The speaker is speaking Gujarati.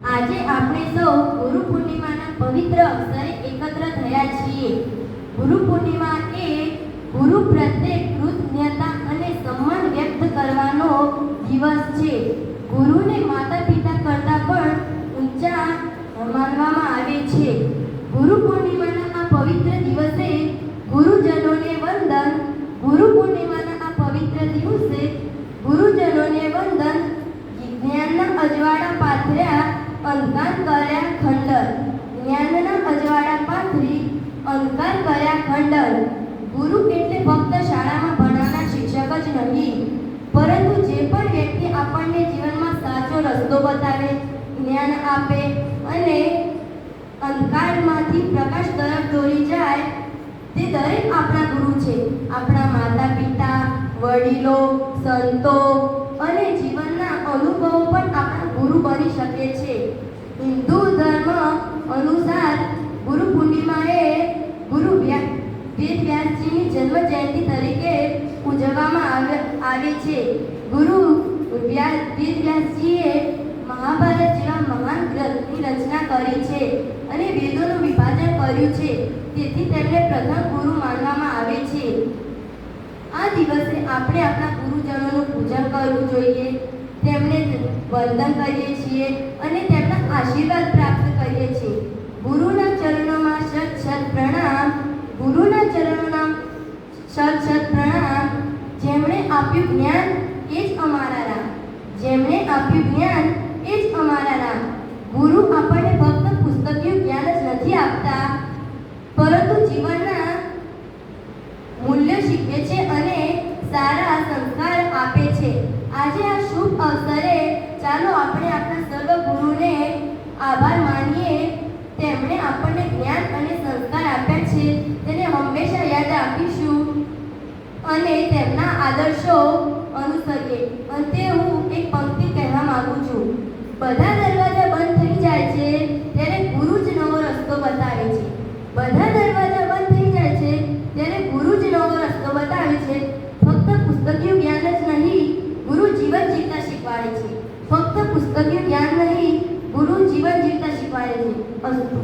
આજે આપણે સૌ ગુરુ પૂર્ણિમાના પવિત્ર અવસરે એકત્ર થયા છીએ. ગુરુ પૂર્ણિમા એ ગુરુ પ્રત્યે કૃતજ્ઞતા અને સન્માન વ્યક્ત કરવાનો દિવસ છે. ગુરુને માતા પિતા કરતાં પણ ઊંચા માનવામાં આવે છે. ગુરુ પૂર્ણિમાના આ પવિત્ર દિવસે ગુરુજનોને વંદન. ગુરુ પૂર્ણિમાના આ પવિત્ર દિવસે ગુરુજનોને વંદન. જ્ઞાનના અજવાળા પાથર્યા, અંધકાર કર્યા ખંડન. જ્ઞાનના અજવાળા પાથરી, અંધકાર કર્યા ખંડન. ગુરુ એટલે ફક્ત શાળામાં ભણાવનાર શિક્ષક જ નહીં, પરંતુ જે પણ વ્યક્તિ આપણને જીવનમાં સાચો રસ્તો બતાવે, જ્ઞાન આપે અને અંધકારમાંથી પ્રકાશ તરફ દોરી જાય, તે દરેક આપણા ગુરુ છે. આપણા માતા પિતા, વડીલો, સંતો અને જીવનના અનુભવો પણ આપણા ગુરુ બની શકે છે. હિન્દુ ધર્મ અનુસાર ગુરુ પૂર્ણિમા એ ગુરુ વેદવ્યાસજીની જન્મ જયંતિ તરીકે ઉજવવામાં આવે છે. ગુરુ વેદવ્યાસજીએ મહાભારત જેવા મહાન ગ્રંથની રચના કરી છે અને વેદોનું વિભાજન કર્યું છે. તેથી તેમને પ્રથમ ગુરુ માનવામાં આવે છે. આ દિવસે આપણે આપણા ગુરુજનોનું પૂજન કરવું જોઈએ, તેમને વંદન કરીએ છીએ અને તેમના આશીર્વાદ પ્રાપ્ત કરીએ છીએ. ગુરુના ચરણોમાં શત શત પ્રણામ. ગુરુના ચરણોમાં શત શત પ્રણામ. જેમણે આપ્યું જ્ઞાન એ જ અમારા રામ. જેમણે આપ્યું જ્ઞાન એ જ અમારા રામ. ગુરુ આપણને ફક્ત પુસ્તકીય જ્ઞાન જ નથી આપતા, પરંતુ જીવનના મૂલ્ય શીખવે છે અને સારા સંસ્કાર આપે છે. આજે આ શુભ અવસરે ચાલો આપણે આપણા સર્વ ગુરુને આભાર માનીએ. તેમણે આપણને જ્ઞાન અને સંસ્કાર આપ્યા છે, તેને હંમેશા યાદ રાખીશું અને તેમના આદર્શો અનુસરીએ. અંતે હું એક પંક્તિ કહેવા માંગુ છું. બધા દરવાજા બંધ થઈ જાય છે ત્યારે ગુરુ જ નવો રસ્તો બતાવે છે. બધા દરવાજા બંધ થઈ જાય છે ત્યારે ગુરુ જ નવો રસ્તો બતાવે છે. ફક્ત પુસ્તકીય જ્ઞાન જ નહીં, ગુરુ જીવન જીવતા શીખવાડે છે. ફક્ત પુસ્તકીય જ્ઞાન નહીં, ગુરુ જીવન જીવતા શીખવાડે છે. અસ્તુ.